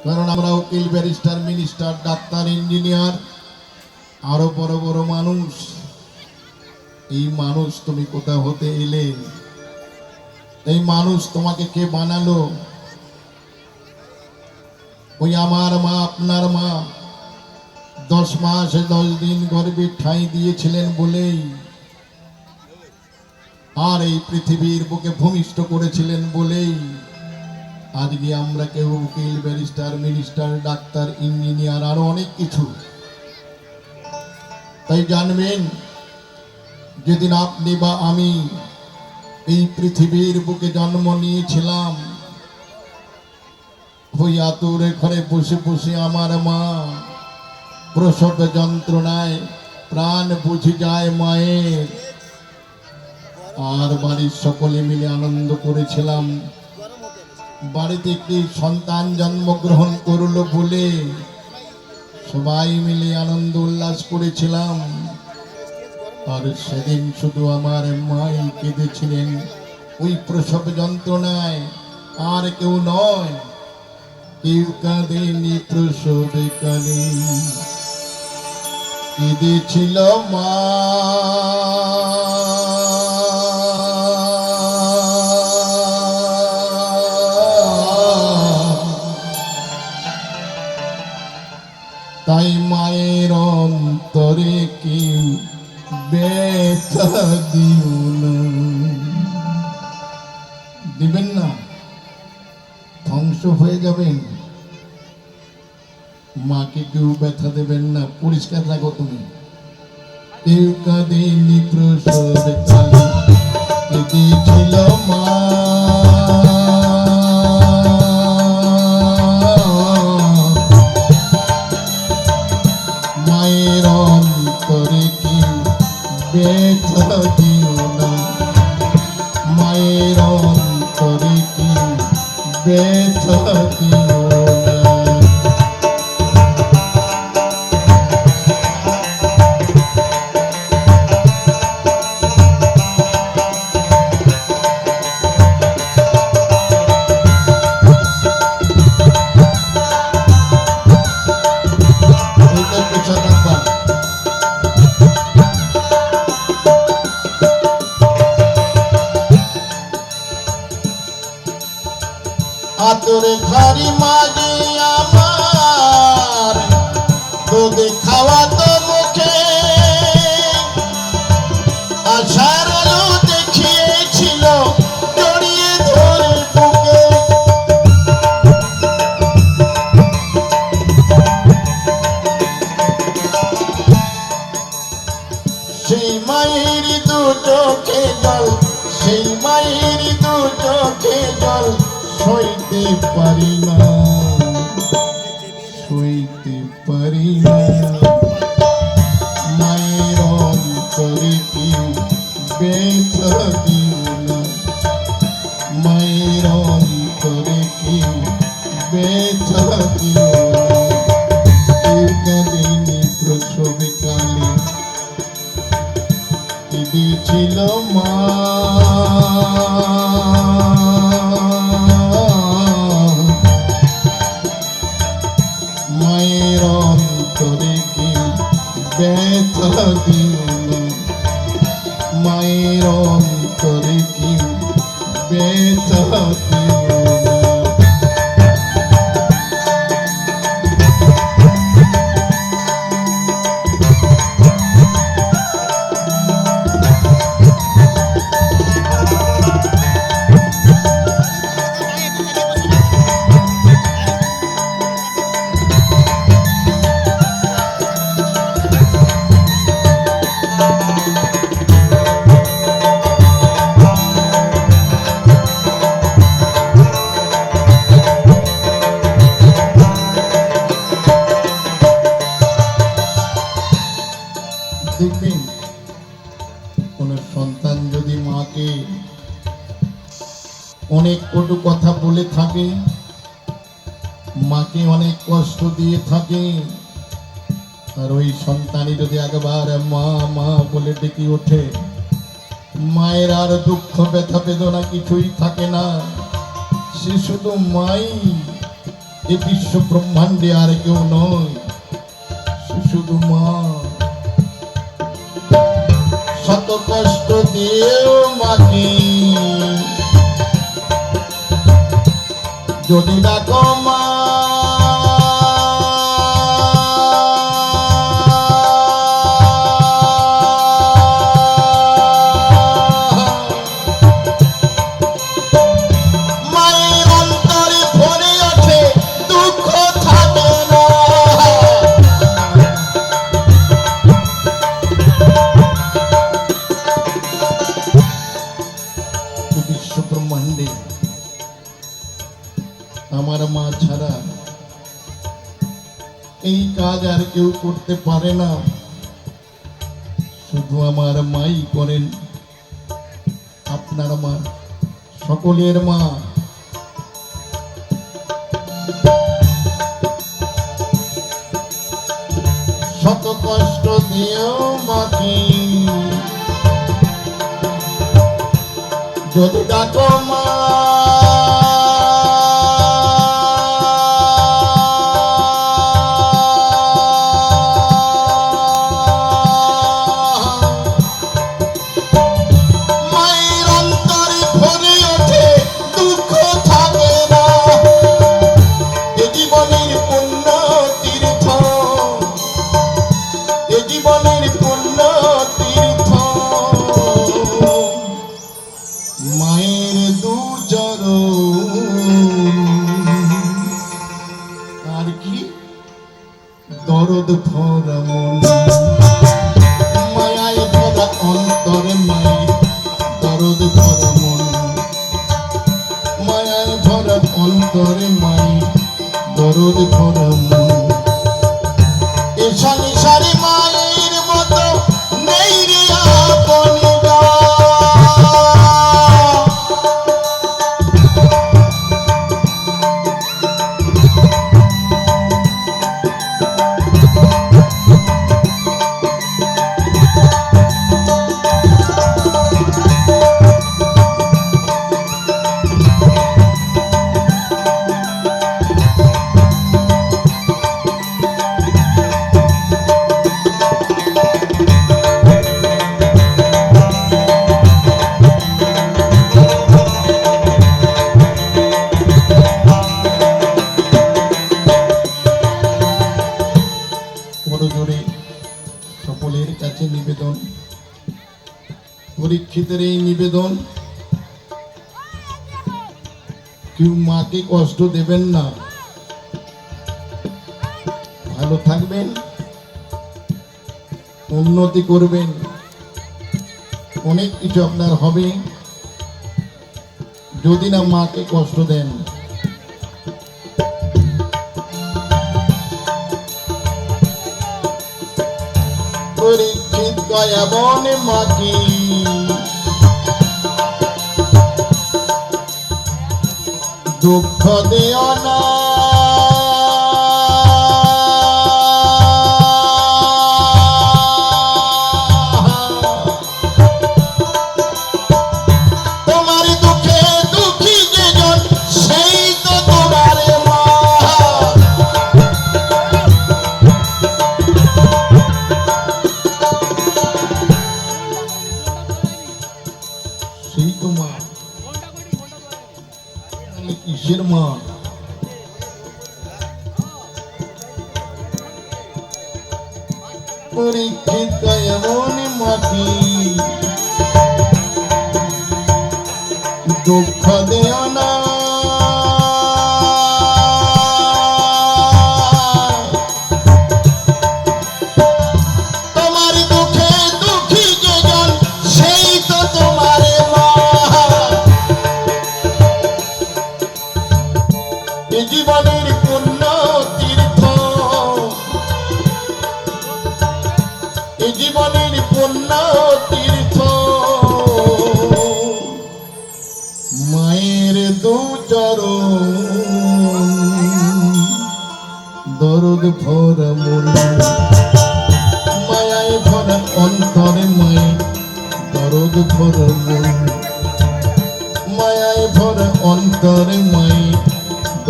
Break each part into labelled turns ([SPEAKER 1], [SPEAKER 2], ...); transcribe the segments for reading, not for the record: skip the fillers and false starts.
[SPEAKER 1] কারণ আমরা উকিল, ব্যারিস্টার, মিনিস্টার, ডাক্তার, ইঞ্জিনিয়ার, আরো বড় বড় মানুষ। এই মানুষ তুমি কোথা হতে এলে? এই মানুষ তোমাকে কে বানালো? ওই আমার মা, আপনার মা 10 মাস 10 দিন গর্ভে ঠাঁই দিয়েছিলেন বলেই, আর এই পৃথিবীর বুকে ভূমিষ্ঠ করেছিলেন বলেই আজকে আমরা কেউ উকিল, ব্যারিস্টার, মিনিস্টার, ডাক্তার, ইঞ্জিনিয়ার, আরো অনেক কিছু। তাই জানবেন, যেদিন আপনি বা আমি এই পৃথিবীর বুকে জন্ম নিয়েছিলাম, ওই আতুরে ঘরে বসে বসে আমার মা প্রসব যন্ত্রণায় প্রাণ বুঝে যায় মায়ের, আর বাড়ির সকলে মিলে আনন্দ করেছিলাম। বাড়িতে একটি সন্তান জন্মগ্রহণ করলো বলে সবাই মিলে আনন্দ উল্লাস করেছিলাম। আর সেদিন শুধু আমার মাই কেঁদেছিলেন ওই প্রসব যন্ত্রণায়, আর কেউ নয়। কেউ কাঁদেনি প্রসবে কালে, কেঁদেছিল মা। তাই মায়ের অন্তরে কেউ ব্যথা দিও না, দিবেন না, ধ্বংস হয়ে যাবেন। মাকে কেউ ব্যথা দেবেন না, পরিষ্কার রাখো তুমি। কেউ কাঁদেনি প্রসবে কালে, কেঁদেছিল মা। মায়ের অন্তরে কেউ ব্যথা দিও না, মায়ের অন্তরে কেউ ব্যথা দিও না। আতরে ঘরে মাঝে আমার দুধ খাওয়া তো মুখে, আশার আলো দেখিয়েছিল জড়িয়ে ধরে বুকে। সেই মায়ের দু চোখে জল, সেই মায়ের দু চোখে জল সইতে পারি না, সইতে পারি না। মায়ের অন্তরে কেউ ব্যথা দিও না, মায়ের অন্তরে কেউ ব্যথা দিও না। কেউ কাঁদেনি প্রসবে কালে, কেঁদেছিল মা। মায়ের অন্তরে কেউ ব্যথা দিও না, মায়ের অন্তরে কেউ ব্যথা দিও না। দেখবেন, কোন সন্তান যদি মাকে অনেক কটু কথা বলে থাকে, মাকে অনেক কষ্ট দিয়ে থাকে, আর ওই সন্তানই যদি একবার মা মা বলে ডেকে ওঠে, মায়ের আর দুঃখ ব্যথা বেদনা কিছুই থাকে না। সে শুধু মাই, এই বিশ্ব ব্রহ্মাণ্ডে আর কেউ নয়, সে শুধু মা। শত কষ্ট দিয়েও মাকে যদি ডাকো মা, মায়ের অন্তরে ভরে ওঠে, দুঃখ থাকে না। বিশ্ব ব্রহ্মাণ্ডে আমার মা ছাড়া এই কাজ আর কেউ করতে পারে না, শুধু আমার মাই করেন। আপনার মা, সকলের মা। শত কষ্ট দিয়েও মাকে যদি ডাকো মা, মায়ের অন্তরে ভরে ওঠে, দুঃখ থাকে না। এ জীবনের পুণ্য তীর্থ, এ জীবনের পুণ্য তীর্থ, মায়ের দু চরণ। আর কি দরদ ভরা মন, মায়ায় ভরা অন্তরে মায়ের দরদ ভরা মন, মায়ায় ভরা অন্তরে মায়ের দরদ ভরা মন। এসা নিশারে মায়ের মতো নেই রে আপন গা। জোরে সকলের কাছে নিবেদন, পরীক্ষিতের এই নিবেদন, কেউ মাকে কষ্ট দেবেন না। ভালো থাকবেন, উন্নতি করবেন, অনেক কিছু আপনার হবে। যদি না মাকে কষ্ট দেন, পরীক্ষিত এমন মাকে দুঃখ দিও না। তোমার দুঃখে দুঃখী যেজন, সেই তো তোমার মা। সেই তো মা, কিসের মা? পরীক্ষিত এমন মাকে দুঃখ দেও না। তোমার দুঃখে দুঃখী যেজন, সেই তো তোমার মা। এ জীবনের পুণ্য তীর্থ, এ জীবনের পুণ্য তীর্থ, মায়ের দু চরণ, দরদ ভরা মন, মায়ায় ভরা অন্তরে মায়ের দরদ ভরা মন, মায়ায় ভরা অন্তরে মায়ের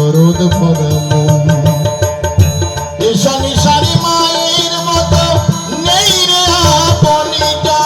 [SPEAKER 1] দরদ ভরা মন। ঈশান ঈশানি মায়ের মতো নেই রে আপনিটা।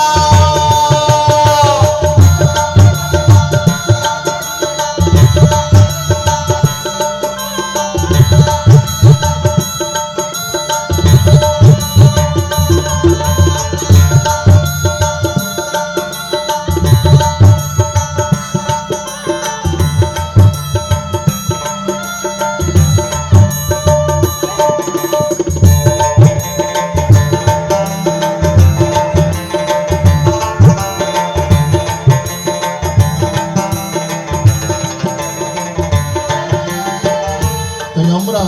[SPEAKER 1] আমরা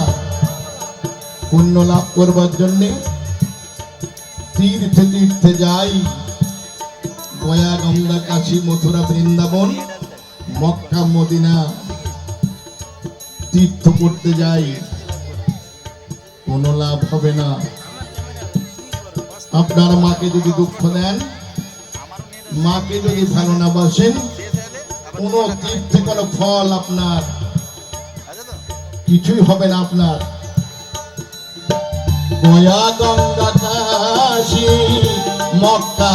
[SPEAKER 1] পুণ্য লাভ করবার জন্যে তীর্থে তীর্থে যাই। গয়া, গঙ্গা, কাশী, মথুরা, বৃন্দাবন, মক্কা, মদিনা তীর্থ করতে যাই, কোনো লাভ হবে না। আপনার মাকে যদি দুঃখ দেন, মাকে যদি ভালো না বাসেন, কোনো তীর্থে কোনো ফল আপনার কিছুই হবে না। আপনার গয়া, গঙ্গা, কাশী, মক্কা